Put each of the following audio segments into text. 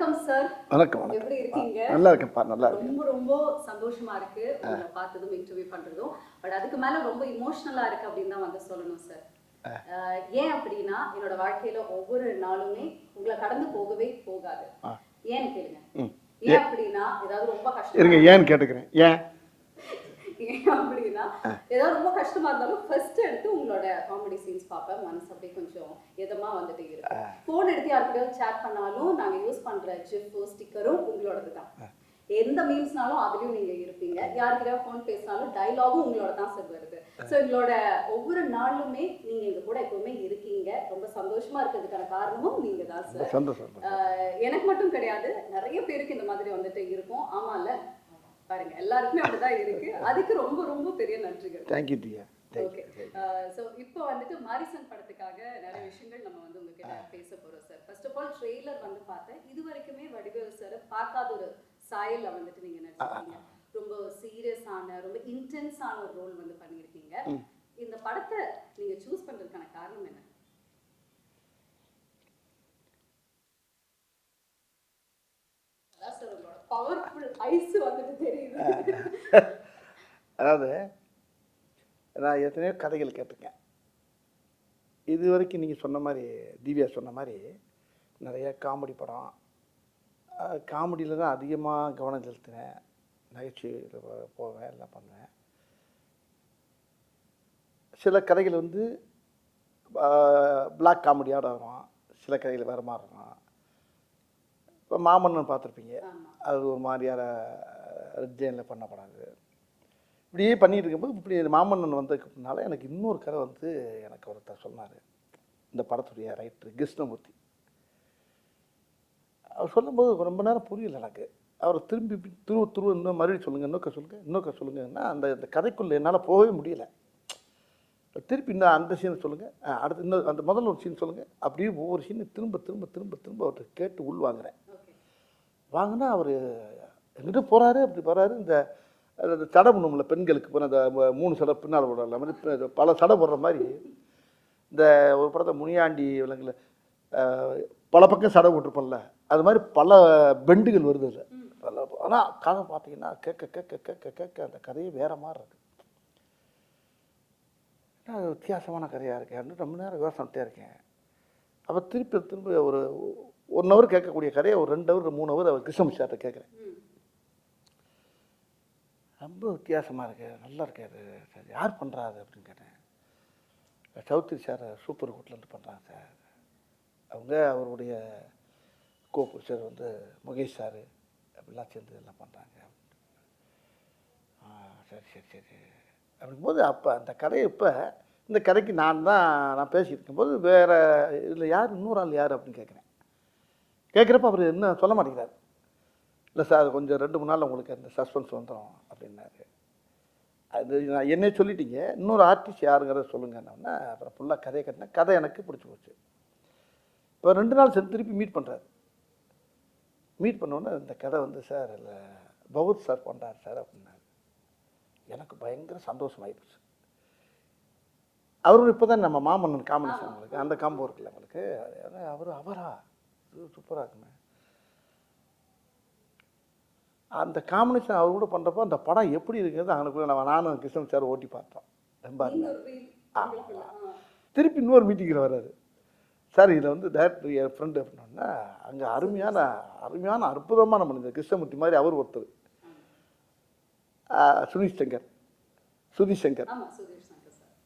வணக்கம் சார். வணக்கம். எப்படி இருக்கீங்க? நல்லா இருக்கேன்ப்பா, நல்லா இருக்கேன். ரொம்ப ரொம்ப சந்தோஷமா இருக்கு உங்களை பார்த்ததும் இன்டர்வியூ பண்றதும். பட் அதுக்கு மேல ரொம்ப இமோஷனலா இருக்கு அப்படின்னு தான் வந்து சொல்லணும் சார். ஏன் அப்படின்னா என்னோட வாழ்க்கையில ஒவ்வொரு நாளுமே உங்களை கடந்து போகவே போகாது. ஏன்னு கேளுங்க. ஏன் அப்படின்னா ஏதாவது ரொம்ப கஷ்டம் இருங்க, ஏன்னு கேட்டுக்கிறேன். ஏன் அப்படின்னா ஏதாவது ரொம்ப கஷ்டமா இருந்தாலும் ஃபர்ஸ்ட் எடுத்து உங்களோட காமெடி சீன்ஸ் பார்ப்பேன். மனசு அப்படியே கொஞ்சம் இதமா வந்துட்டு இருக்கு. போன் எடுத்து யாருக்கிட்டையாவது சேட் பண்ணாலும் நாங்க யூஸ் பண்ற ஜிப் ஸ்டிக்கரும் உங்களோடது தான். எந்த மீம்ஸ்னாலும் அதுலயும் நீங்க இருப்பீங்க. யாருக்கிட்டையாவது போன் பேசினாலும் டயலாகும் உங்களோட தான் சார் வருது. ஸோ எங்களோட ஒவ்வொரு நாளுமே நீங்க எங்க கூட எப்பவுமே இருக்கீங்க. ரொம்ப சந்தோஷமா இருக்கிறதுக்கான காரணமும் நீங்க தான் சார். எனக்கு மட்டும் கிடையாது, நிறைய பேருக்கு இந்த மாதிரி வந்துட்டு இருக்கும். ஆமா இல்ல பாருங்க, எல்லாருக்குமே அப்படிதான் இருக்கு. அதுக்கு ரொம்ப ரொம்ப பெரிய நன்றிகள். தேங்க்யூ டியா. ஓகே, ஸோ இப்போ வந்துட்டு மாரிசன் படத்துக்காக நிறைய விஷயங்கள் நம்ம வந்து உங்ககிட்ட பேச போறோம் sir. First of all trailer வந்து பார்த்தேன். இது வரைக்குமே வடிவேல் சார் பார்க்காத ஒரு சாயல்ல வந்துட்டு நீங்க நடிச்சிருக்கீங்க. ரொம்ப சீரியஸான ரொம்ப இன்டென்ஸான ஒரு ரோல் வந்து பண்ணியிருக்கீங்க. இந்த படத்தை நீங்க சூஸ் பண்றதுக்கான காரணம் என்ன? அதான் சார் உங்களோட பவர்ஃபுல் ஐஸ் வந்துட்டு தெரியுது. அதாவது நான் எத்தனையோ கதைகள் கேட்டிருக்கேன். இது வரைக்கும் நீங்கள் சொன்ன மாதிரி, திவ்யா சொன்ன மாதிரி நிறைய காமெடி படம், காமெடியில் தான் அதிகமாக கவனம் செலுத்தினேன். நகைச்சுவையில் போவேன், எல்லாம் பண்ணுவேன். சில கதைகள் வந்து பிளாக் காமெடியோட வரும், சில கதைகள் வேறு மாதிரி இருக்கும். இப்போ மாமன்னன் பார்த்துருப்பீங்க, அது ஒரு மாதிரியான ரெட்ஜைனில் பண்ணப்படாது. இப்படியே பண்ணிகிட்டு இருக்கும்போது இப்படி மாமன்னன் வந்ததுக்குனால எனக்கு இன்னொரு கதை வந்து எனக்கு ஒருத்தர் சொன்னார். இந்த படத்துடைய ரைட்டர் கிருஷ்ணமூர்த்தி. அவர் சொல்லும்போது ரொம்ப நேரம் புரியல எனக்கு. அவர் திரும்பி துருவ இன்னும் மறுபடியும் சொல்லுங்கள், இன்னொக்க சொல்லுங்கன்னா அந்த கதைக்குள்ளே என்னால் போகவே முடியல. திருப்பி இன்னும் அந்த சீனை சொல்லுங்கள், அடுத்து இன்னும் அந்த முதல்ல ஒரு சீன் சொல்லுங்கள், அப்படியே ஒவ்வொரு சீனை திரும்ப திரும்ப திரும்ப திரும்ப அவர்கிட்ட கேட்டு உள்வாங்குறேன். வாங்கினா அவர் எங்கிட்ட போகிறாரு, அப்படி போகிறாரு. இந்த சடை பண்ணும்ல பெண்களுக்கு போன அந்த 3 சடை பின்னால் போடுற மாதிரி பல சடை போடுற மாதிரி இந்த ஒரு படத்தை முனியாண்டி விலங்குல பல பக்கம் சடை போட்டிருப்போம்ல, அது மாதிரி பல பெண்டுகள் வருது இல்லை. ஆனால் கதை பார்த்தீங்கன்னா கேட்க கேட்க கேட்க கேட்க அந்த கதையே வேறு மாதிரி இருக்குது. அது வித்தியாசமான கதையாக இருக்கேன். ரொம்ப நேரம் யோசனைட்டே இருக்கேன். அப்போ திரும்ப ஒரு 1 ஹவர் கேட்கக்கூடிய கதையை ஒரு 2 ஹவர் 3 ஹவர் அவர் கிருஷ்ணமூர்த்தி சார்கிட்ட கேட்குறேன். ரொம்ப வித்தியாசமாக இருக்கு, நல்லா இருக்காது சார், யார் பண்ணுறாரு அப்படின்னு கேட்டேன். சௌத்ரி சார் சூப்பர் கூட்டிலேருந்து பண்ணுறாங்க சார். அவருடைய கோபுருஷர் வந்து முகேஷ் சார் அப்படிலாம் சேர்ந்து எல்லாம் பண்ணுறாங்க. சரி சரி சரி அப்படிங்கும்போது அப்போ அந்த கதையை இப்போ இந்த கதைக்கு நான் பேசிகிட்டு இருக்கும்போது வேறு இதில் யார் இன்னொரு ஆள் யார் அப்படின்னு கேட்குறப்ப அவர் என்ன சொல்ல மாட்டேங்கிறார். இல்லை சார் கொஞ்சம் 2-3 நாள் உங்களுக்கு அந்த சஸ்பென்ஸ் வந்துடும் அப்படின்னாரு. அது நான் என்னை சொல்லிட்டீங்க, இன்னொரு ஆர்டிஸ்ட் யாருங்கிறத சொல்லுங்கன்னா அப்புறம் ஃபுல்லாக கதையை கட்டினேன். கதை எனக்கு பிடிச்சி போச்சு. இப்போ 2 நாள் சேர்ந்து திருப்பி மீட் பண்ணுறாரு. மீட் பண்ணோன்னே இந்த கதை வந்து சார் இல்லை பகவத் சார் பண்ணுறாரு சார் அப்படின்னாரு. எனக்கு பயங்கர சந்தோஷமாயிடுச்சு. அவரும் இப்போ தான் நம்ம மாமன்னன் காம்பினேஷன் உங்களுக்கு அந்த காம்போ இருக்குல்ல உங்களுக்கு, அவரா சூப்பராக இருக்குமே. அந்த காம்பினேஷன் அவர் கூட பண்ணுறப்போ அந்த படம் எப்படி இருக்குறது அவனுக்குள்ள நானும் கிருஷ்ணன் சார் ஓட்டி பார்த்தோம். ரொம்ப திருப்பி இன்னொரு மீட்டிங்கில் வர்றாரு. சார் இதில் வந்து டேரக்டர் என் ஃப்ரெண்டு அப்படின்னா அங்கே அருமையான அற்புதமான மனிதர் கிருஷ்ணமூர்த்தி மாதிரி அவர் ஒருத்தர், சுதீஷ் சங்கர்.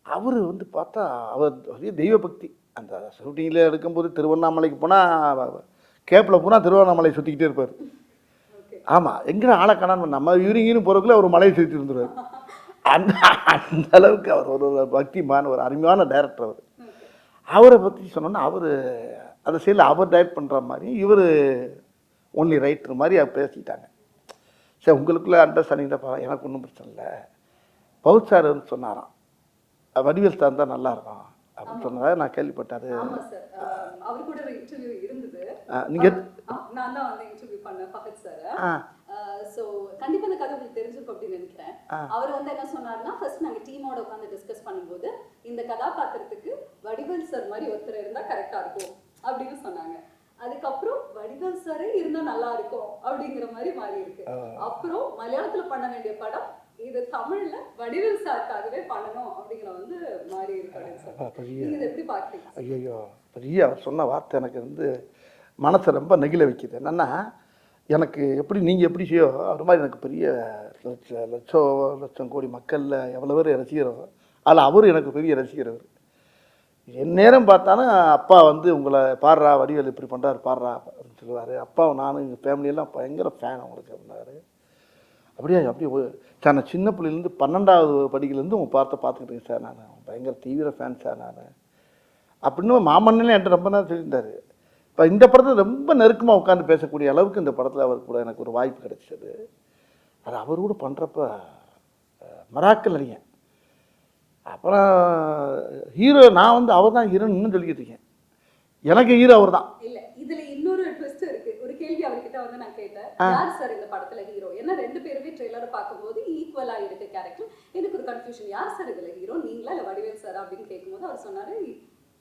அவர் வந்து பார்த்தா அவர் பெரிய தெய்வ பக்தி. அந்த ஷூட்டிங்கில் எடுக்கும்போது திருவண்ணாமலைக்கு போனால் கேப்பில் போனால் திருவண்ணாமலை சுற்றிக்கிட்டே இருப்பார். ஆமாம், எங்கே ஆளை காணாமல் நம்ம யூரிங்கின்னு போகிறதுக்குள்ள அவர் மலையை சுற்றி இருந்துருவார். அந்த அளவுக்கு அவர் ஒரு பக்திமான ஒரு அருமையான டைரக்டர். அவரை பற்றி சொன்னோன்னா அவர் அந்த சைடில் அவர் டைரக்ட் பண்ணுற மாதிரி இவர் ஒன்லி ரைட்டர் மாதிரி அவர் பேசிக்கிட்டாங்க. சரி உங்களுக்குள்ளே அண்டர்ஸ்டாண்டிங் தான், எனக்கு ஒன்றும் பிரச்சனை இல்லை. பவுத் சார் வந்து சொன்னாராம் வடிவேல் சார் தான் நல்லாயிருக்கும் அப்படின்னு சொன்னதாக நான் கேள்விப்பட்டார். நீங்கள் நான் தான் வந்து இன்டர்வியூ பண்ணேன் பகத் சார். சோ கண்டிப்பா இந்த கதை உங்களுக்கு தெரிஞ்சிருக்கும் அப்படின்னு நினைக்கிறேன். அவர் வந்து என்ன சொன்னாருன்னா, ஃபர்ஸ்ட் நாங்க டீமோட உட்கார்ந்து டிஸ்கஸ் பண்ணும்போது இந்த கதாபாத்திரத்துக்கு வடிவேல் சார் மாதிரி ஒருத்தர் இருந்தா கரெக்டா இருக்கும் அப்படின்னு சொன்னாங்க. அதுக்கப்புறம் வடிவேல் சாரே இருந்தா நல்லா இருக்கும் அப்படிங்கிற மாதிரி மாறி இருக்கு. அப்புறம் மலையாளத்துல பண்ண வேண்டிய படம் இது தமிழ்ல வடிவேல் சாருக்காகவே பண்ணணும் அப்படிங்கிற வந்து மாறி இருக்கு அப்படின்னு சொல்லி நீங்க இதை எப்படி பாக்குறீங்க? ஐயோ, பெரிய அவர் சொன்ன வார்த்தை எனக்கு வந்து மனசை ரொம்ப நெகிழ வைக்குது. என்னன்னா, எனக்கு எப்படி நீங்கள் எப்படி செய்யோ அது மாதிரி எனக்கு பெரிய லட்சம் கோடி மக்களில் எவ்வளோ பேர் ரசிகரோ அதில் அவர் எனக்கு பெரிய ரசிகர். அவர் எந்நேரம் பார்த்தாலும் அப்பா வந்து உங்களை பாடுறா வடிவேல் இப்படி பண்ணுறாரு பாடுறா அப்படின்னு சொல்லுவார். அப்பாவை நானும் எங்கள் ஃபேமிலியெல்லாம் பயங்கர ஃபேன் அவங்களுக்கு அப்படின்னாரு. அப்படியே சார் நான் சின்ன பிள்ளைலேருந்து 12வது படிக்கிலேருந்து உங்கள் பார்த்துக்கிட்டேங்க சார், நான் பயங்கர தீவிர ஃபேன் சார் நான் அப்படின்னு மாமன்னே என்கிட்ட ரொம்ப நேரம் சொல்லியிருந்தார். இப்போ இந்த படத்தில் ரொம்ப நெருக்கமாக உட்காந்து பேசக்கூடிய அளவுக்கு இந்த படத்தில் அவர் கூட எனக்கு ஒரு வாய்ப்பு கிடைச்சது. அது அவர் கூட பண்ணுறப்ப மராக்கல் அறியேன். அப்புறம் ஹீரோ நான் வந்து அவர் தான் ஹீரோன்னு சொல்லிக்கிட்டு இருக்கேன். எனக்கு ஹீரோ அவர் தான். இல்ல இதுல இன்னொரு ட்விஸ்ட் இருக்கு. ஒரு கேள்வி அவர்கிட்ட வந்து நான் கேட்டேன், யார் சார் இந்த படத்துல ஹீரோ? ஏன்னா ரெண்டு பேருமே ட்ரெய்லரை பார்க்கும்போது ஈக்குவலா இருக்கு கேரக்டர். எனக்கு ஒரு கன்ஃபியூஷன், யார் சார் இதுல ஹீரோ, நீங்களா இல்ல வடிவேல் சார் அப்படின்னு கேட்கும்போது அவர் சொன்னாரு,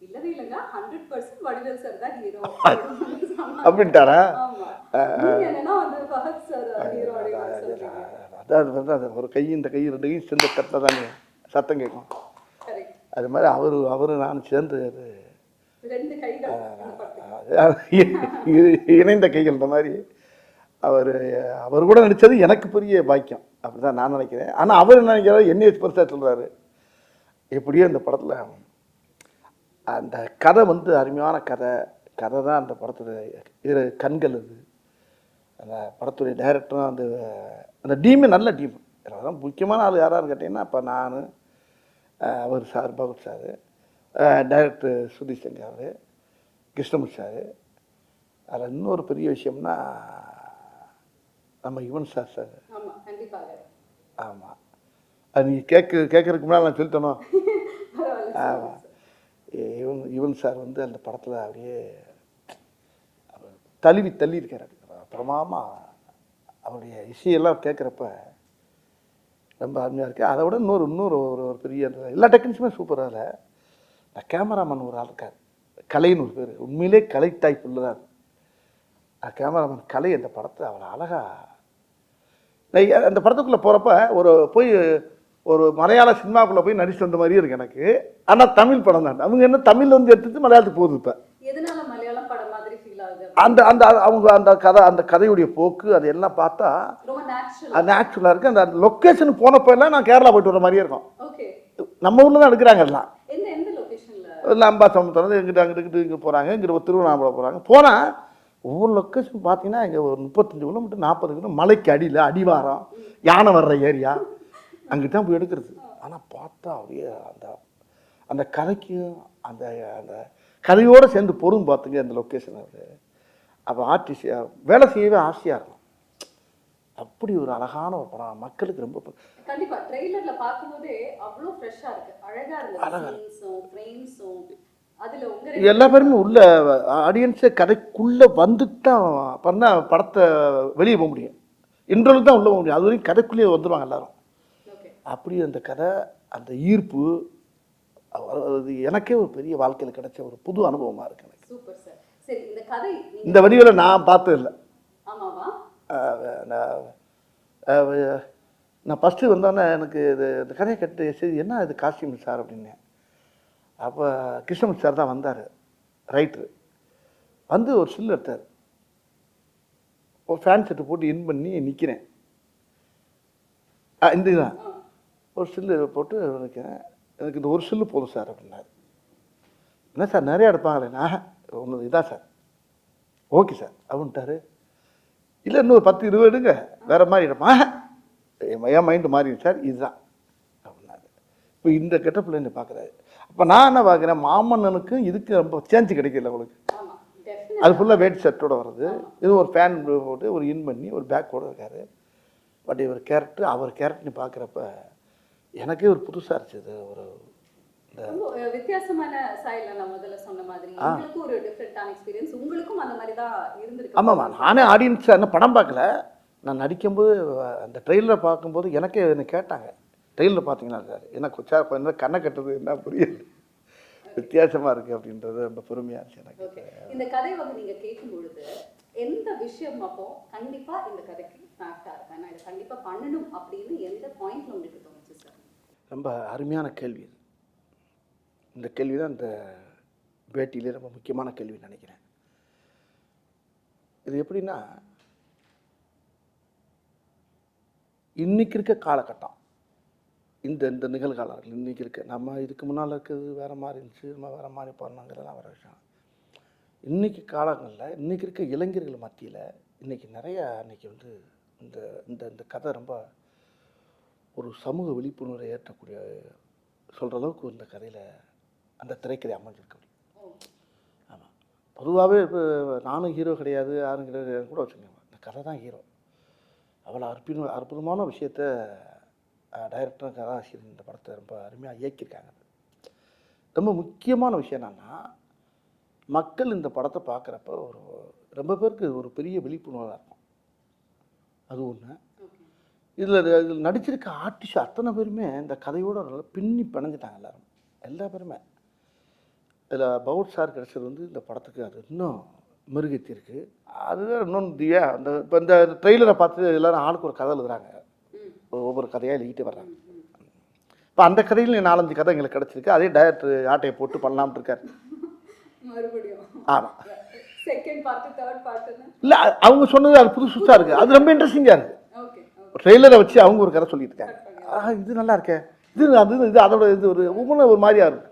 இல்லவே இல்லைங்க 100% வடிவேல் சார் தான் ஹீரோ அப்படின்ட்டாரா? ஆமா. நீங்க என்னன்னா வந்து ஃபஹத் சார் ஹீரோ அப்படின்னு சொல்றீங்க. அதாவது ஒரு கை இந்த கை ரெண்டு கை சேர்ந்த தட்டில் தானே சத்தம் கேட்கும். அது மாதிரி அவரு நான் சேர்ந்து இணைந்த கைகள் இந்த மாதிரி அவர் கூட நடித்தது எனக்கு பெரிய பாக்கியம் அப்படி தான் நான் நினைக்கிறேன். ஆனால் அவர் என்ன நினைக்கிறாரு, என்னை பெருசாக சொல்கிறாரு. எப்படியோ இந்த படத்தில் அந்த கதை வந்து அருமையான கதை தான் அந்த படத்துடைய கண்கள். அது அந்த படத்துடைய டைரக்டரும் அந்த டீமே நல்ல டீம். அதான் முக்கியமான ஆள் யாரான்னு கேட்டிங்கன்னா இப்போ நான், அவர் sir Bhagat sir, director Sudheesh Shankar அவர், கிருஷ்ணமூர்த்தி சார். அதில் இன்னொரு பெரிய விஷயம்னா நம்ம யுவன் சார். ஆமாம், அது நீங்கள் கேட்குறதுக்கு முன்னால் நான் சொல்லிட்டேனோ. ஆமாம், யுவன் சார் வந்து அந்த படத்தில் அப்படியே தள்ளி இருக்கார். அப்புறமா அவருடைய இசையெல்லாம் கேட்குறப்ப ரொம்ப அருமையாக இருக்குது. அதை விட இன்னொரு ஒரு பெரிய எல்லா டெக்னிக்ஸுமே சூப்பராக இல்லை. இந்த கேமராமேன் ஒரு ஆள் இருக்கார், கலைன்னு ஒரு பேர், உண்மையிலே கலை டைப் உள்ளதான். கேமராமேன் கலை அந்த படத்தை அவ்வளோ அழகாக அந்த படத்துக்குள்ளே போகிறப்ப ஒரு மலையாள சினிமாக்குள்ளே போய் நடிச்சு வந்த மாதிரியே இருக்குது எனக்கு. ஆனால் தமிழ் படம் தான். அவங்க என்ன தமிழ் வந்து எடுத்துட்டு மலையாளத்துக்கு போகுது. இப்போ அந்த கதையுடைய போக்கு அது எல்லாம் பார்த்தா நேச்சுரலாக இருக்குது. அந்த லொக்கேஷனுக்கு போனப்போ எல்லாம் நான் கேரளா போயிட்டு வர மாதிரியே இருக்கும். நம்ம ஊரில் தான் எடுக்கிறாங்க எல்லாம். அம்பா சமுத்திரம் அங்கிட்டு இங்கே போகிறாங்க, இங்கே திருவண்ணாமலை போகிறாங்க. போனால் ஒவ்வொரு லொக்கேஷன் பார்த்தீங்கன்னா இங்கே ஒரு 35 கிலோமீட்டர் 40 கிலோமீட்டர் மலைக்கு அடியில் அடிவாரம் யானை வர்ற ஏரியா அங்கிட்ட தான் போய் எடுக்கிறது. ஆனால் பார்த்தா அப்படியே அந்த கதைக்கும் அந்த கதையோடு சேர்ந்து பொருள் பார்த்துங்க அந்த லொக்கேஷன். அது அப்போ ஆர்டிஸ்ட் வேலை செய்யவே ஆசையாக இருக்கும். அப்படி ஒரு அழகான ஒரு படம், மக்களுக்கு ரொம்ப கண்டிப்பா ட்ரெய்லர்ல பாக்கும்போதே அவ்வளோ ஃப்ரெஷ்ஷா இருக்கு, அழகா இருக்கு. சீன்ஸும் ஃப்ரேம்ஸும் அதுல உங்க எல்லா பேருமே உள்ள ஆடியன்ஸே கதைக்குள்ள வந்துட்டான் பண்ணா படத்தை வெளியே போக முடியும். இன்ட்ரோலுக்கு தான் உள்ள போக முடியும். அது வரைக்கும் கதைக்குள்ளேயே வந்துடுவாங்க எல்லாரும். அப்படி அந்த கதை அந்த ஈர்ப்பு அது எனக்கே ஒரு பெரிய வாழ்க்கையில் கிடைச்ச ஒரு புது அனுபவமாக இருக்கு எனக்கு. Super sir. சரி, இந்த கதை இந்த வடிவில் நான் பார்த்தது இல்லை. ஆமாவா? நான் ஃபஸ்ட்டு வந்தோன்னே எனக்கு இந்த கதையை கட்டு சரி என்ன இது காஸ்டியூம் சார் அப்படின்னு. அப்போ கிருஷ்ணமூர்த்தி சார் தான் வந்தார், ரைட்ரு. வந்து ஒரு சில்லு எடுத்தார், ஒரு ஃபேன் செட்டு போட்டு இன் பண்ணி நிற்கிறேன். இந்த இதுதான் ஒரு சில்லு போட்டு நிற்கிறேன். எனக்கு இந்த ஒரு சில்லு போதும் சார் அப்படின்னாரு. என்ன சார் நிறையா எடுப்பாங்களேண்ணா? ஒன்று இதான் சார். ஓகே சார் அப்படின்ட்டாரு. இல்லை இன்னும் ஒரு 10-20 எடுங்க, வேறு மாதிரி எடுப்பான். என் மைண்டு மாறிடுச்சு சார், இதுதான் அப்படின்னாரு. இப்போ இந்த கெட்டப்பில் என்ன பார்க்குறாரு. அப்போ நான் என்ன பார்க்குறேன், மாமன்னனுக்கு இதுக்கு ரொம்ப சேஞ்சு கிடைக்கல உங்களுக்கு. அது ஃபுல்லாக வெயிட் ஷர்ட்டோடு வருது. இது ஒரு ஃபேன் போட்டு ஒரு இன் பண்ணி ஒரு பேக்கோடு இருக்கார். பட் இவர் கேரக்டர் அவர் கேரக்டர்னு பார்க்குறப்ப எனக்கே ஒரு புதுசாக இருந்துச்சு. ஒரு வித்தியாசமான ஸ்டைல்ல நான் முதல்ல சொன்ன மாதிரி உங்களுக்கு ஒரு டிஃபரண்டான எக்ஸ்பீரியன்ஸ், உங்களுக்கும் அந்த மாதிரி தான் இருந்திருக்கு. ஆமாம்மா, நானே ஆடியன்ஸ் என்ன படம் பார்க்கல, நான் நடிக்கும்போது அந்த ட்ரெயிலர் பார்க்கும்போது எனக்கே என்ன கேட்டாங்க, ட்ரெயிலர் பார்த்தீங்கன்னா சார் எனக்கு சார் என்ன கண்ணை கட்டுறது என்ன புரியல. வித்தியாசமாக இருக்குது அப்படின்றது ரொம்ப பெருமையாக இருந்துச்சு எனக்கு. ஓகே, இந்த கதை வந்து நீங்க கேட்கும் பொழுது எந்த விஷயம் அப்போ கண்டிப்பா இந்த கதைக்கு நான் ஆக்டாக இருப்பேன், நான் இதை கண்டிப்பா பண்ணணும் அப்படின்னு எந்த பாயிண்ட்ல உங்களுக்கு தோணுச்சு சார்? ரொம்ப அருமையான கேள்வி இது. இந்த கேள்வி தான் இந்த பேட்டியிலே ரொம்ப முக்கியமான கேள்வின்னு நினைக்கிறேன். இது எப்படின்னா, இன்னைக்கு இருக்க காலகட்டம், இந்த இந்த நிகழ்காலங்கள் இன்றைக்கி இருக்க, நம்ம இதுக்கு முன்னால் இருக்கிறது வேறு மாதிரி இருந்துச்சு, நம்ம வேறு மாதிரி பண்ணோங்கிறதெல்லாம் வேறு விஷயம். இன்றைக்கி காலங்களில் இன்றைக்கி இருக்க இளைஞர்கள் மத்தியில் இன்றைக்கி நிறையா இன்றைக்கி வந்து இந்த இந்த இந்த கதை ரொம்ப ஒரு சமூக விழிப்புணர்வை ஏற்றக்கூடிய சொல்கிற அளவுக்கு இந்த கதையில் அந்த திரைக்கதை அமைஞ்சிருக்க முடியும். ஆமாம், பொதுவாகவே இப்போ நானும் ஹீரோ கிடையாது, யாரும் கிடையாது கூட வச்சுக்கோங்க, இந்த கதை தான் ஹீரோ. அவ்வளோ அற்புதமான விஷயத்த டைரக்டரும் கதாசிரியர் இந்த படத்தை ரொம்ப அருமையாக இயக்கியிருக்காங்க. ரொம்ப முக்கியமான விஷயம் என்னென்னா, மக்கள் இந்த படத்தை பார்க்குறப்ப ஒரு ரொம்ப பேருக்கு ஒரு பெரிய விழிப்புணர்வாக இருக்கும். அது ஒன்று. இதில் நடிச்சிருக்க ஆர்டிஸ்ட் அத்தனை பேருமே இந்த கதையோடு நல்லா பின்னி பிணைஞ்சிட்டாங்க. எல்லா பேருமே. இதில் பவுட் சார் கிடச்சது வந்து இந்த படத்துக்கு அது இன்னும் மெருகேற்றிருக்கு. அதுதான் இன்னொன்று திவ்யா, அந்த இப்போ இந்த ட்ரெய்லரை பார்த்து எல்லோரும் ஆளுக்கு ஒரு கதை எழுதுறாங்க, ஒவ்வொரு கதையாக எழுதிட்டு வர்றாங்க. இப்போ அந்த கதையில் 4-5 கதை எங்களுக்கு கிடச்சிருக்கு. அதே டைரக்டர் ஆட்டையை போட்டு பண்ணலாம்னு இருக்காரு மறுபடியும். ஆமாம், செகண்ட் பார்ட், தேர்ட் பார்ட் இல்லை, அவங்க சொன்னது அது புதுசு புதுசாக இருக்குது. அது ரொம்ப இன்ட்ரெஸ்டிங்காக இருக்குது. ட்ரெய்லரை வச்சு அவங்க ஒரு கதை சொல்லிட்டு இருக்காங்க. இது நல்லா இருக்கே, இது அது இது அதோட இது ஒரு ஒவ்வொன்றும் ஒரு மாதிரியாக இருக்குது.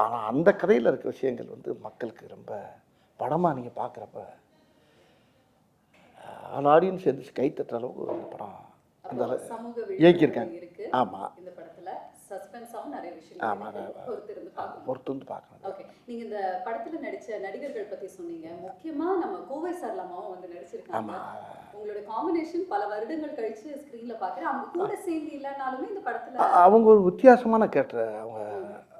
ஆனால் அந்த கதையில் இருக்க விஷயங்கள் வந்து மக்களுக்கு ரொம்ப படமாக நீங்கள் பார்க்குறப்ப ஆல் ஆடியன்ஸ் எந்திரிச்சு கை தட்டுற அளவுக்கு அந்த படம் அந்த இயக்கியிருக்காங்க. ஆமாம், இந்த படத்தில் சஸ்பென்ஸாகவும் நிறைய விஷயங்கள் பொறுத்து வந்து பார்க்கணும். ஓகே, நீங்கள் இந்த படத்தில் நடித்த நடிகர்கள் பற்றி சொன்னீங்க. முக்கியமாக நம்ம கோவை சரளமாவும் வந்து நடிச்சிருக்காங்க. உங்களோட காம்பினேஷன் பல வருடங்கள் கழிச்சு ஸ்க்ரீனில் பார்க்குறேன். அவங்க கூட சேர்ந்து இல்லைனாலுமே இந்த படத்தில் அவங்க ஒரு வித்தியாசமான கேரக்டர் அவங்க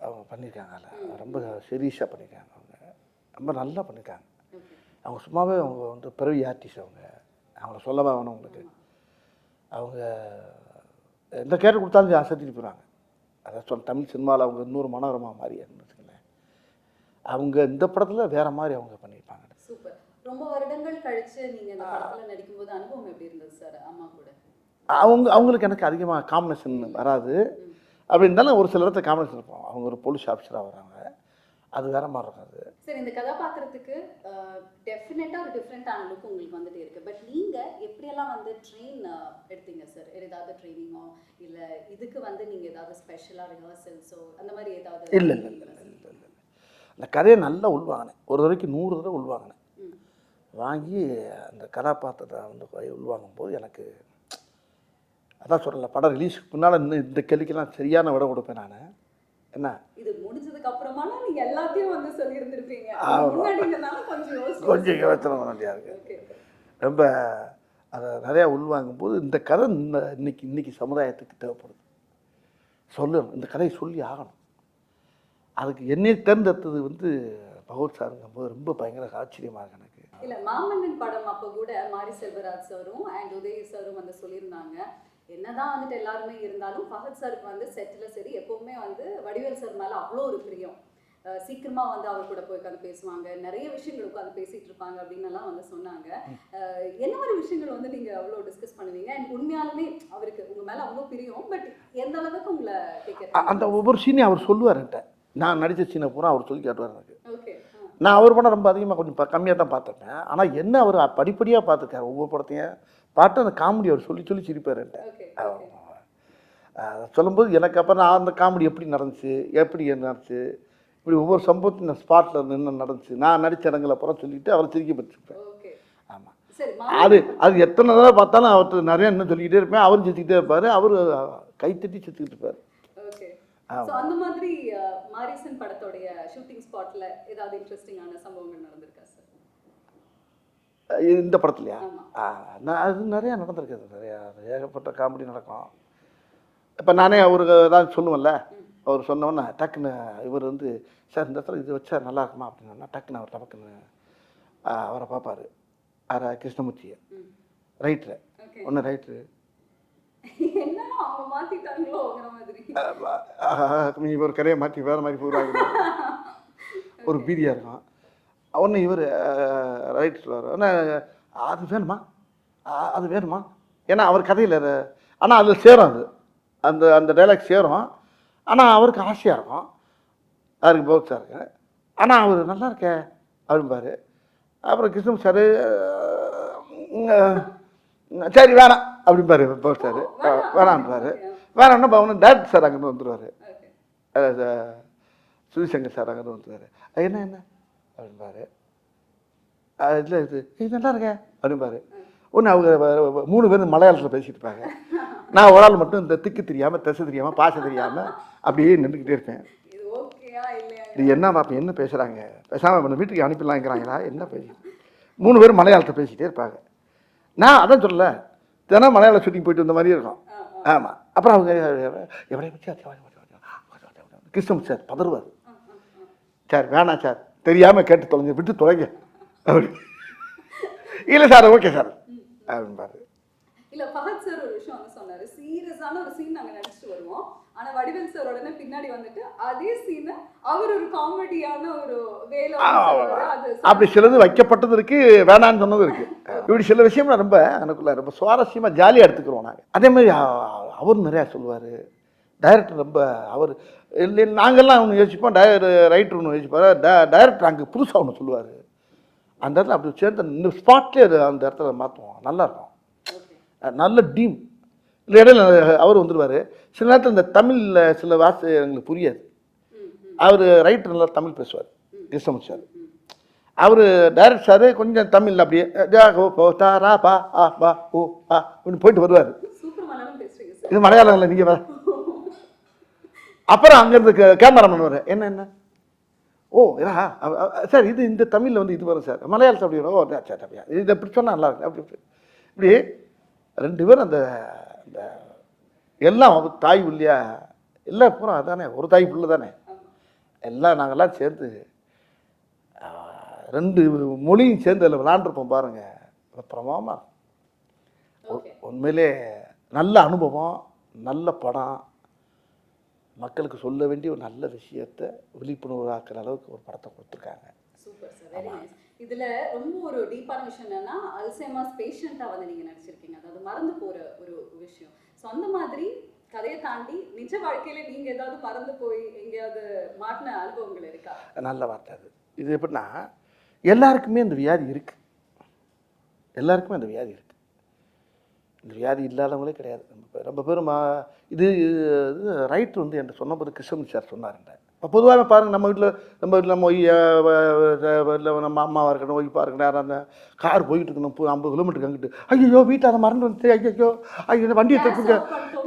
அவங்க பண்ணியிருக்காங்க. ரொம்ப சீரியஸாக பண்ணியிருக்காங்க. அவங்க ரொம்ப நல்லா பண்ணியிருக்காங்க. அவங்க சும்மாவே அவங்க வந்து பிறவி ஆர்டிஸ்ட். அவங்கள சொல்லவா வேணும் உங்களுக்கு. அவங்க எந்த கேரக்டர் கொடுத்தாலும் அசத்திட்டு போகிறாங்க. அதான் தமிழ் சினிமாவில் அவங்க இன்னொரு மனோரமா மாதிரி வச்சுக்கோங்களேன். அவங்க இந்த படத்தில் வேறு மாதிரி அவங்க பண்ணியிருப்பாங்க. சூப்பர். ரொம்ப வருடங்கள் கழிச்சு நீங்கள் இந்த படத்தில் நடிக்கும்போது அனுபவம் எப்படி இருந்தது சார் அம்மா கூட? அவங்களுக்கு எனக்கு அதிகமாக காம்பினேஷன் வராது. அப்படி இருந்தாலும் ஒரு சில இடத்துல காம்பினேஷன் இருப்போம். அவங்க ஒரு போலீஸ் ஆஃபீஸராக வராங்க, அது வேற மாதிரி இருக்காது. சரி, இந்த கதாபாத்திரத்துக்கு டெஃபினட்டாக ஒரு டிஃப்ரெண்ட்டான லுக் உங்களுக்கு வந்துட்டு இருக்கு. பட் நீங்கள் எப்படியெல்லாம் வந்து ட்ரெயின் எடுத்தீங்க சார்? ஏதாவது ட்ரைனிங்கோ இல்லை இதுக்கு வந்து நீங்கள் ஏதாவது ஸ்பெஷலாக ரிஹர்சல்ஸோ அந்த மாதிரி ஏதாவது? இல்லை, அந்த கதையை நல்லா உள்வாங்கினேன். ஒரு தடவைக்கு 100 தடவை உள்வாங்கினேன். வாங்கி அந்த கதாபாத்திரத்தை வந்து உள்வாங்கும்போது எனக்கு அதான் சொல்லலை, படம் ரிலீஸுக்கு முன்னால் இன்னும் இந்த கேள்விக்கெல்லாம் சரியான விட கொடுப்பேன் நான். என்ன இது முடிஞ்சதுக்கு அப்புறமா நீங்கள் எல்லாத்தையும் வந்து சொல்லியிருந்திருப்பீங்க. கொஞ்சம் யோசனை வேண்டியா இருக்கு. ரொம்ப அதை நிறையா உள்வாங்கும்போது இந்த கதை இன்னைக்கு சமுதாயத்துக்கு தேவைப்படுது. சொல்லணும், இந்த கதையை சொல்லி ஆகணும். அதுக்கு என்னை தேர்ந்தெடுத்தது வந்து பகவத் சாருங்கும்போது ரொம்ப பயங்கர ஆச்சரியமாக இருக்கு எனக்கு. இல்லை, மாமன்னன் படம் அப்போ கூட மாரி செல்வராஜ் சாரும் அண்ட் உதய சாரும் வந்து சொல்லியிருந்தாங்க, என்னதான் வந்துட்டு எல்லாருமே இருந்தாலும் ஃபஹத் சாருக்கு வந்து செட்டில் சரி எப்போவுமே வந்து வடிவேல் சார் மேலே அவ்வளோ ஒரு பிரியம். சீக்கிரமாக வந்து அவர் கூட போய் உட்காந்து பேசுவாங்க, நிறைய விஷயங்கள் உட்காந்து பேசிகிட்டு இருப்பாங்க அப்படின்னு எல்லாம் வந்து சொன்னாங்க. என்ன மாதிரி விஷயங்கள் வந்து நீங்கள் அவ்வளோ டிஸ்கஸ் பண்ணுவீங்க? அண்ட் உண்மையாலுமே அவருக்கு உங்கள் மேலே அவ்வளோ பிரியம், பட் எந்த அளவுக்கு உங்களை கேட்க அந்த ஒவ்வொரு சீனையும் அவர் சொல்லுவார் என்கிட்ட. நான் நடித்த சீனை பூரா அவர் சொல்லி காட்டுவார் எனக்கு. ஓகே, நான் அவர் படம் ரொம்ப அதிகமாக கொஞ்சம் கம்மியாக தான் பார்த்துருப்பேன். ஆனால் என்ன அவர் படிப்படியாக பார்த்துருக்காரு. ஒவ்வொரு படத்தையும் பார்த்து அந்த காமெடி அவர் சொல்லி சிரிப்பார் என்கிட்ட. சொல்லும்போது எனக்கு அப்புறம் நான் அந்த காமெடி எப்படி நடந்துச்சு, எப்படி நடந்துச்சு, இப்படி ஒவ்வொரு சம்பவத்தையும் நான் ஸ்பாட்டில் என்ன நடந்துச்சு, நான் நடித்த இடங்களை அப்புறம் சொல்லிவிட்டு அவரை சிரிக்க பற்றிருப்பேன். ஆமாம், அது எத்தனை தடவை பார்த்தாலும் அவர்கிட்ட நிறையா இன்னும் சொல்லிக்கிட்டே இருப்பேன். அவரும் சிரிச்சுக்கிட்டே இருப்பார், அவர் கைத்தட்டி சிரிச்சுக்கிட்டு இருப்பார். அந்த மாதிரி மாரிசன் படத்தோடைய ஷூட்டிங் ஸ்பாட்ல ஏதாவது இன்ட்ரெஸ்டிங்கான சம்பவங்கள் நடந்திருக்கா சார்? இந்த படத்துலையா? அது நிறையா நடந்திருக்குது. நிறையா ஏகப்பட்ட காமெடி நடக்கும். இப்போ நானே அவருக்கு ஏதாவது சொல்லுவேன்ல, அவர் சொன்னோன்னே டக்குன்னு இவர் வந்து சார் இந்த இடத்துல இது வச்சா நல்லா இருக்குமா அப்படின்னா டக்குன்னு அவர் டக்குன்னு அவரை பார்ப்பார். கிருஷ்ணமூர்த்தியை ரைட்ரு ஒன்று ரைட்ரு நீ ஒரு கரையை மாற்றி வேறு மாதிரி போடுவாங்க. ஒரு பீதியாக இருக்கும். ஒன்று இவர் ரைட் சொல்லுவார், அது வேணுமா, அது வேணுமா, ஏன்னா அவர் கதையில் ஆனால் அதில் சேரும், அது அந்த அந்த டைலாக் சேரும். ஆனால் அவருக்கு ஆசையாக இருக்கும், அவருக்கு பௌத் சாருக்கு. ஆனால் அவர் நல்லா இருக்கே அப்படிம்பாரு. அப்புறம் கிருஷ்ணன் சார் சரி வேணாம் அப்படிம்பாரு பௌத் சார். வேணான்றாரு. வேணாம்னா பவன் டேரக்டர் சார் அங்கேருந்து வந்துடுவார், சுதிசங்கர் சார் அங்கேருந்து வந்துடுவார். என்ன என்ன அப்படின்பாரு. இல்லை இது நல்லா இருக்கே அப்படிம்பாரு. ஒன்று அவங்க 3 பேர் மலையாளத்தில் பேசிட்டு இருப்பாங்க. நான் ஒரு ஆள் மட்டும் இந்த திக்கு தெரியாமல், திசை தெரியாமல், பாசை தெரியாமல் அப்படியே நின்றுக்கிட்டே இருப்பேன். இது என்ன பார்ப்பேன், என்ன பேசுகிறாங்க, பேசாமல் வீட்டுக்கு அனுப்பிடலாங்கிறாங்களா, என்ன பேசி 3 பேர் மலையாளத்தை பேசிகிட்டே இருப்பாங்க. நான் அதான் சொல்லலை, தினம் மலையாள ஷூட்டிங் போயிட்டு வந்த மாதிரி இருக்கும். ஆமாம். அப்புறம் அவங்க எவ்வளோ கிருஷ்ணன் சார் பதறுவார், சார் வேணாம் சார், தெரியாமல் கேட்டு தொலைங்க, விட்டு தொலைங்க அப்படி. இல்லை சார் ஓகே சார் அப்படின்பாரு. இல்ல ஃபஹத் சார் ஒரு விஷயம் வந்து சொன்னாரு, சீரியஸான ஒரு சீன் நாங்க நடிச்சிட்டு வருவோம், ஆனா வடிவேல் சார் உடனே பின்னாடி வந்துட்டு அதே சீனை அவர் ஒரு காமெடியான ஒரு வேலை அப்படி சிலது வைக்கப்பட்டது இருக்கு, வேணான்னு சொன்னது இருக்கு. இப்படி சில விஷயம் ரொம்ப எனக்குள்ள ரொம்ப சுவாரஸ்யமா ஜாலியாக எடுத்துக்கிறோம் நாங்கள். அதே மாதிரி அவர் நிறையா சொல்லுவார், டைரக்டர் ரொம்ப அவர் இல்லை, நாங்கள்லாம் ஒன்று யோசிப்போம், ரைட்டர் ஒன்று யோசிப்பார், டைரக்டர் அங்கே புதுசாக ஒன்று சொல்லுவார். அந்த இடத்துல அப்படி சேர்ந்து இந்த ஸ்பாட்லேயே அந்த இடத்துல மாற்றுவோம், நல்லாயிருக்கும், நல்ல டீம். இல்லை இடையில அவர் வந்துடுவார். சில நேரத்தில் இந்த தமிழில் சில வார்த்தை எங்களுக்கு புரியாது, அவர் ரைட்டர் நல்லா தமிழ் பேசுவார் கிருஷ்ணமூர்த்தி சார். அவர் டைரக்டர் சார் கொஞ்சம் தமிழ் அப்படியே தாரா பா ஆ பா ஓ ஆ அப்படின்னு போயிட்டு வருவார். இது மலையாளம் இல்லை, நீங்கள் அப்புறம் அங்கேருந்து கேமராமேன் வர என்ன என்ன ஓ இதா சார், இது இந்த தமிழில் வந்து இது வரும் சார், மலையாளத்தில் அப்படி வரும், ஓ சார் அப்படியா, இது எப்படி சொன்னால் நல்லா இருக்கு அப்படி இப்படி 2 பேரும் அந்த அந்த எல்லாம் தாய் இல்லையா, எல்லாம் பூரா அதானே, ஒரு தாய் புள்ள தானே, எல்லாம் நாங்கள்லாம் சேர்ந்து 2 மொழியும் சேர்ந்து அதில் விளாண்டுருப்போம் பாருங்க, பிரமாமா. உண்மையிலே நல்ல அனுபவம், நல்ல படம், மக்களுக்கு சொல்ல வேண்டிய ஒரு நல்ல விஷயத்தை விழிப்புணர்வு ஆக்கிற அளவுக்கு ஒரு படத்தை கொடுத்துருக்காங்க. Super sir, very nice. இதுல ரொம்ப ஒரு டீப்பான விஷயம் என்னன்னா, அல்சைமர்ஸ் பேஷண்டா வந்து நீங்க நடிச்சிருக்கீங்க, அதாவது மறந்து போற ஒரு விஷயம். ஸோ அந்த மாதிரி கதையை தாண்டி நிஜ வாழ்க்கையில நீங்க ஏதாவது மறந்து போய் எங்கேயாவது மாட்டின அனுபவங்கள் இருக்கா? நல்ல வார்த்தை அது. இது எப்படின்னா, எல்லாருக்குமே இந்த வியாதி இருக்கு, எல்லாருக்குமே அந்த வியாதி இருக்கு. இந்த வியாதி இல்லாதவங்களே கிடையாது. ரொம்ப பேரும் இது ரைட்டு வந்து என்கிட்ட சொன்னபோது கிருஷ்ணன் சார் சொன்னாருங்க. இப்போ பொதுவாகவே பாருங்கள், நம்ம வீட்டில் நம்ம இல்லை நம்ம அம்மாவாக இருக்கணும், ஒய்ஃபாக இருக்கணும், யாரும் அந்த கார் போயிட்டு இருக்கணும் 50 கிலோமீட்டருக்கு அங்கிட்டு, ஐயோ வீட்டில் அதை மறந்து வந்துட்டு, ஐயோ ஐயோ வண்டியை தச்சுங்க,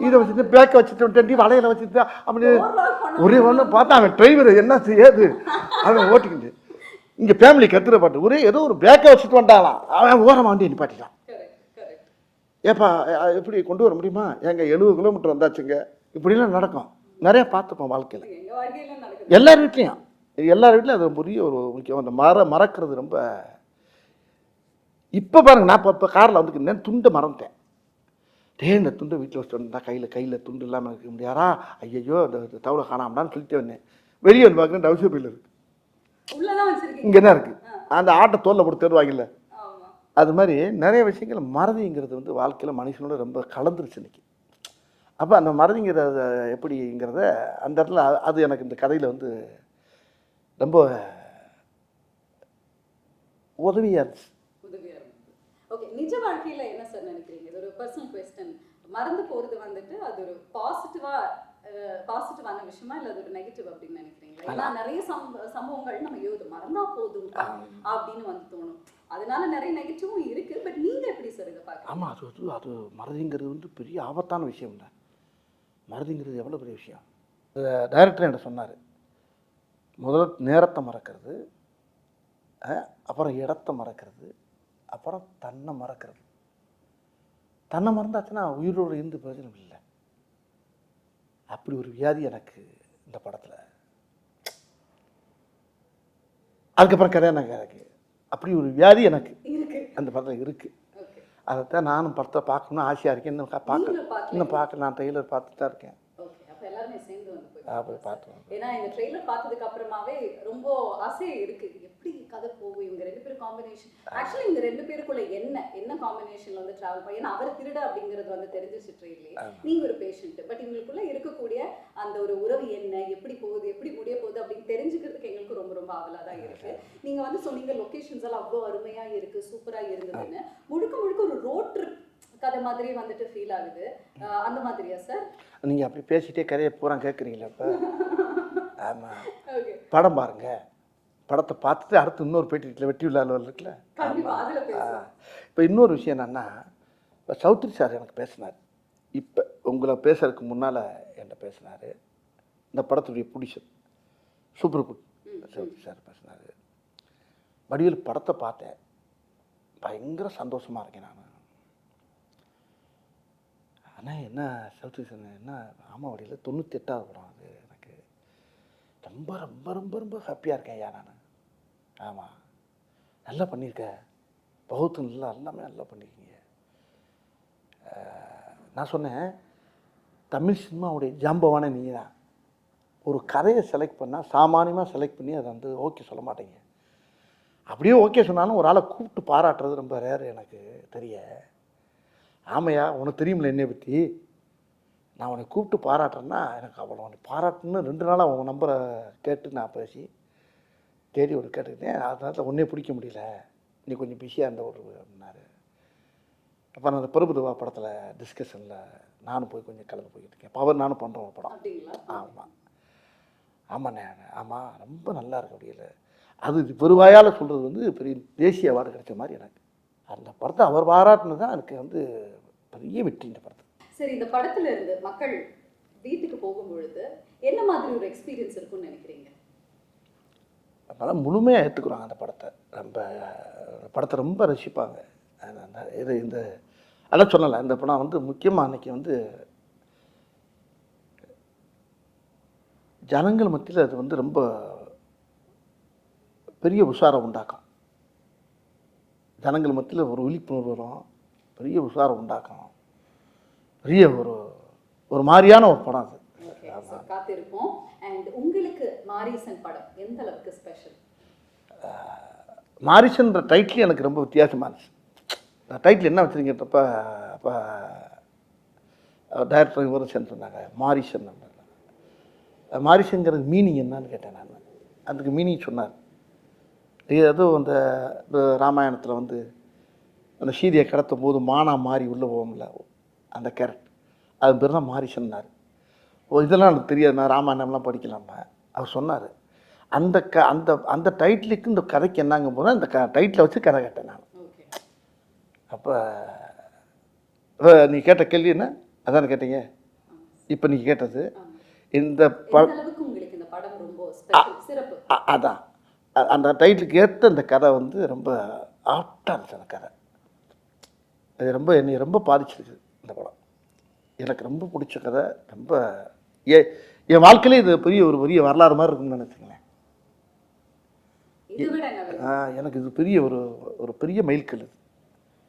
இதை வச்சுட்டு பேக்கை வச்சுட்டு வலையில் வச்சுட்டு அப்படி ஒரே ஒன்று பார்த்தா அவன் டிரைவர் என்ன செய்யாது அவன் ஓட்டிக்கிட்டு இங்கே ஃபேமிலி கத்துற பாட்டு ஒரே ஏதோ ஒரு பேக்கை வச்சுட்டு வந்தாலாம், அவன் ஓரமாக வண்டியை நிப்பாட்டிட்டான். ஏப்பா எப்படி கொண்டு வர முடியுமா, எங்க 70 கிலோமீட்டர் வந்தாச்சுங்க, இப்படிலாம் நடக்கும், நிறைய பார்த்துப்போம் வாழ்க்கையில், எல்லார் வீட்லேயும். எல்லார் வீட்லையும் அது பெரிய ஒரு முக்கியம். அந்த மறக்கிறது ரொம்ப. இப்போ பாருங்க, நான் இப்போ காரில் வந்துருக்கேன், துண்டை மறந்துட்டேன், இந்த துண்டை வீட்டில் வச்சுட்டு வந்தா கையில் துண்டு இல்லாமல் இருக்க முடியாதா, ஐயோ அந்த தவளை காணாமடான்னு சொல்லிட்டு வந்தேன். வெளியே வந்து பார்க்குறேன், டவுசர் பையில் இருக்கு, இங்கே தான் இருக்குது, அந்த ஆட்டை தோலில் போட்டு தருவாங்கல்ல, அது மாதிரி நிறைய விஷயங்கள் மறதிங்கிறது வந்து வாழ்க்கையில் மனுஷனோட ரொம்ப கலந்துருச்சு இன்னைக்கு. அப்போ அந்த மறதிங்கிறத எப்படிங்கிறத அந்த இடத்துல அது எனக்கு இந்த கதையில் வந்து ரொம்ப உதவியாக இருந்துச்சு. ஓகே, நிஜ வாழ்க்கையில் என்ன சார் நினைக்கிறீங்க? இது ஒரு பர்சனல் குவெஸ்டன். மறந்து போகிறது வந்துட்டு அது ஒரு பாசிட்டிவான விஷயமா இல்லை அது ஒரு நெகட்டிவ் அப்படின்னு நினைக்கிறீங்களா? ஏன்னா நிறைய சம்பவங்கள் நம்ம மறந்தா போதும் அப்படின்னு வந்து தோணும், அதனால நிறைய நெகட்டிவும் இருக்கு. பட் நீங்க எப்படி சார் இதை பார்க்க? ஆமாம், அது மறதிங்கிறது வந்து பெரிய ஆபத்தான விஷயம் இல்லை. மறதிங்கிறது எவ்வளோ பெரிய விஷயம். டைரக்டர் என்ன சொன்னார், முதல்ல நேரத்தை மறக்கிறது, அப்புறம் இடத்த மறக்கிறது, அப்புறம் தன்னை மறக்கிறது. தன்னை மறந்தாச்சுன்னா உயிரோடு இருந்து பிரயோஜனம் இல்லை. அப்படி ஒரு வியாதி எனக்கு இந்த படத்தில். அதுக்கப்புறம் கதையான எனக்கு அப்படி ஒரு வியாதி எனக்கு அந்த படத்தில் இருக்குது. அதைத்தான் நானும் படத்தை பார்க்கணும்னு ஆசையாக இருக்கேன். இன்னும் பார்க்க நான் ட்ரெய்லர் பார்த்துட்டு தான் இருக்கேன். போய் பார்த்தோம். ஏன்னா இந்த ட்ரெய்லர் பார்த்ததுக்கு அப்புறமாவே ரொம்ப ஆசையா இருக்கு, எப்படி கதை போகும் இவங்க ரெண்டு பேரும் காம்பினேஷன். ஆக்சுவலி இவங்க ரெண்டு பேருக்குள்ள என்ன காம்பினேஷன்ல வந்து டிராவல் பண்ணி, ஏன்னா அவர் திருட அப்படிங்கிறது வந்து தெரிஞ்சிச்சு ட்ரெயிலே, நீங்க ஒரு பேஷண்ட், பட் இவங்களுக்குள்ள இருக்கக்கூடிய அந்த ஒரு உறவு என்ன, எப்படி போகுது, எப்படி முடிய போகுது அப்படின்னு தெரிஞ்சுக்கிறதுக்கு எங்களுக்கு ரொம்ப ரொம்ப ஆவலா தான் இருக்கு. நீங்க வந்து சொன்னீங்க லொகேஷன்ஸ் எல்லாம் அவ்வளோ அருமையா இருக்கு, சூப்பரா இருந்ததுன்னு. முழுக்க முழுக்க ஒரு ரோட் ட்ரிப் கதை மாதிரி வந்துட்டு ஃபீல் ஆகுது, அந்த மாதிரியா சார்? நீங்கள் அப்படி பேசிட்டே கதையை பூரா கேட்குறீங்களா இப்போ? ஆமாம், படம் பாருங்க, படத்தை பார்த்துட்டு அடுத்து இன்னொரு பேட்டியில் வெட்டி விழாவில் இருக்குல்ல. இப்போ இன்னொரு விஷயம் என்னன்னா, இப்போ சௌத்ரி சார் எனக்கு பேசினார், இப்போ உங்களை பேசுறதுக்கு முன்னால் என்கிட்ட பேசினார். இந்த படத்துடைய producer super good Choudhary sir பேசினார். வடிவேல் படத்தை பார்த்தேன், பயங்கர சந்தோஷமாக இருக்கேன் நான். ஆனால் என்ன சௌத்ரி சார் என்ன, ஆமாம் வடிவேல் 98வது படம் அது, எனக்கு ரொம்ப ரொம்ப ரொம்ப ரொம்ப ஹாப்பியாக இருக்கேன் ஐயா நான். ஆமாம், நல்லா பண்ணியிருக்க, பகுத்து நல்லா எல்லாமே நல்லா பண்ணியிருக்கீங்க. நான் சொன்னேன், தமிழ் சினிமாவுடைய ஜாம்பவானே நீங்கள் தான். ஒரு கதையை செலக்ட் பண்ணால் சாமானியமாக செலக்ட் பண்ணி அதை வந்து ஓகே சொல்ல மாட்டேங்க. அப்படியே ஓகே சொன்னாலும் ஒரு ஆளை கூப்பிட்டு பாராட்டுறது ரொம்ப ரேர் எனக்கு தெரிய. ஆமையா, உனக்கு தெரியுமில்ல என்னை பற்றி, நான் உன்னை கூப்பிட்டு பாராட்டுறேன்னா எனக்கு அவ்வளோ உன்னை பாராட்டுன்னு 2 நாளாக உன் நம்பரை கேட்டு நான் பேசி தேடி ஒரு கேட்டுக்கிட்டேன். அதனால உன்னே பிடிக்க முடியல, நீ கொஞ்சம் பிஸியாக இருந்த ஒரு அப்படின்னாரு. அப்போ நான் அந்த பிரபுதேவா படத்தில் டிஸ்கஷனில் நானும் போய் கொஞ்சம் கலந்து போய்கிட்டு இருக்கேன். இப்போ அவர் நானும் பண்ணுறோம் ஒரு படம். ஆமாம் ஆமாண்ணே, ஆமாம் ரொம்ப நல்லா இருக்கு அப்படியில. அது பெருவாயால் சொல்கிறது வந்து பெரிய தேசிய அவார்டு கிடைச்ச மாதிரி எனக்கு. அந்த படத்தை அவர் பாராட்டுனது தான் எனக்கு வந்து பெரிய வெற்றி இந்த படத்தை. சரி, இந்த படத்துல இருந்து மக்கள் வீட்டுக்கு போகும்பொழுது என்ன மாதிரி ஒரு எக்ஸ்பீரியன்ஸ் இருக்கும்னு நினைக்கிறீங்க? அதனால் முழுமையாக ஏற்றுக்குறாங்க அந்த படத்தை, படத்தை ரொம்ப ரசிப்பாங்க. இது இந்த அதான் சொன்னல, இந்த படம் வந்து முக்கியமாக அன்றைக்கி வந்து ஜனங்கள் மத்தியில் அது வந்து ரொம்ப பெரிய உஷாரம் உண்டாக்கும். ஜனங்கள் மத்தியில் ஒரு விழிப்புணர்வு வரும், பெரிய உஷாரம் உண்டாக்கும், பெரிய ஒரு மாதிரியான ஒரு படம் அது. காத்திருப்போம். அண்ட் உங்களுக்கு மாரிசன் படம் எந்த அளவுக்கு ஸ்பெஷல்? மாரிசன்ற டைட்டில் எனக்கு ரொம்ப வித்தியாசமாக இருந்துச்சு. டைட்டில் என்ன வச்சுருங்கன்றப்ப அப்போ டைரக்டர் இவரும் சேர்ந்து சொன்னாங்க மாரிசன். மாரிசன்கிறது மீனிங் என்னன்னு கேட்டேன் நான். அதுக்கு மீனிங் சொன்னார். அதுவும் அந்த ராமாயணத்தில் வந்து அந்த சீதையை கடத்தும் போது மானா மாறி உள்ளே போகும்ல, அந்த கேரக்டர், அது பேர் தான் மாரிசன்னார். இதெல்லாம் எனக்கு தெரியாது, நான் ராமாயணம்லாம் படிக்கலாமா. அவர் சொன்னார் அந்த அந்த அந்த டைட்டிலுக்கு இந்த கதைக்கு என்னங்க போது அந்த டைட்டிலை வச்சு கதை கேட்டேன் நான். அப்போ நீ கேட்ட கேள்வி என்ன அதானே கேட்டீங்க? இப்போ நீங்கள் கேட்டது இந்த அதான் அந்த டைட்டிலுக்கு ஏற்ற அந்த கதை வந்து ரொம்ப ஆப்டாக இருந்துச்சு. அந்த கதை அது ரொம்ப என்னை ரொம்ப பாதிச்சிருக்கு இந்த படம். எனக்கு ரொம்ப பிடிச்ச கதை. ரொம்ப என் வாழ்க்கையிலே இது பெரிய வரலாறு மாதிரி இருக்குன்னு நினச்சிங்களேன். எனக்கு இது பெரிய ஒரு பெரிய மைல்கல். இது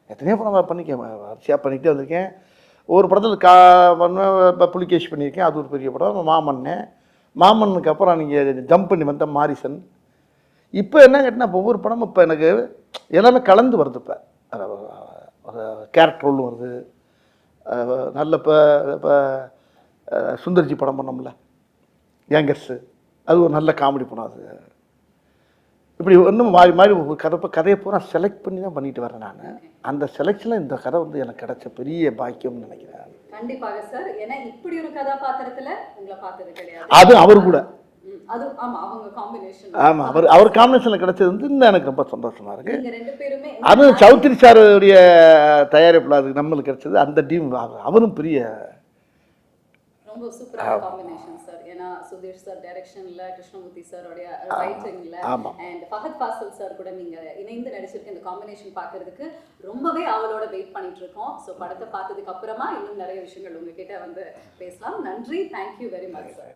எத்தனையோ படம் பண்ணிக்கேன், வரிசையாக பண்ணிக்கிட்டே வந்திருக்கேன். ஒரு படத்தில் புலிகேஷ் பண்ணியிருக்கேன், அது ஒரு பெரிய படம். மாமன்னுக்கு அப்புறம் நீங்கள் ஜம்ப் பண்ணி வந்த மாரிசன். இப்போ என்ன கேட்டினா ஒவ்வொரு படமும் இப்போ எனக்கு எல்லாமே கலந்து வருது. இப்போ ஒரு கேரக்டர் ரோல் வருது. நல்ல இப்போ சுந்தர்ஜி படம் பண்ணோம்ல யங்கர்ஸு, அது ஒரு நல்ல காமெடி படம். அது இப்படி இன்னும் மாறி ஒரு கதையை பூரா செலக்ட் பண்ணி தான் பண்ணிட்டு வரேன் நான். அந்த செலக்ஷனில் இந்த கதை வந்து எனக்கு கிடைச்ச பெரிய பாக்கியம்னு நினைக்கிறேன். கண்டிப்பாக சார். ஏன்னா இப்படி ஒரு கதாபாத்திரத்துல உங்களை பார்த்தது கிடையாது. அது அவர் கூட அவர் காம்பினேஷனில் கிடைச்சது வந்து இன்னும் எனக்கு ரொம்ப சந்தோஷமா இருக்கு. அதுவும் சௌத்ரி சாருடைய தயாரிப்பில் அது நம்மளுக்கு கிடைச்சது. அந்த டீம் அவரும் பெரிய ரொம்ப சூப்பரான காம்பினேஷன் சார். ஏன்னா சுதீஷ் சார் டைரக்ஷன்ல, கிருஷ்ணமூர்த்தி சாரோட ரைட்டிங்ல, அண்ட் ஃபஹத் ஃபாசில் சார் கூட நீங்க இணைந்து நடிச்சிருக்க இந்த காம்பினேஷன் பார்க்கிறதுக்கு ரொம்பவே ஆவலோட வெயிட் பண்ணிட்டு இருக்கோம். ஸோ படத்தை பார்த்ததுக்கு அப்புறமா இன்னும் நிறைய விஷயங்கள் உங்ககிட்ட வந்து பேசலாம். நன்றி, தேங்க்யூ வெரி மச் சார்.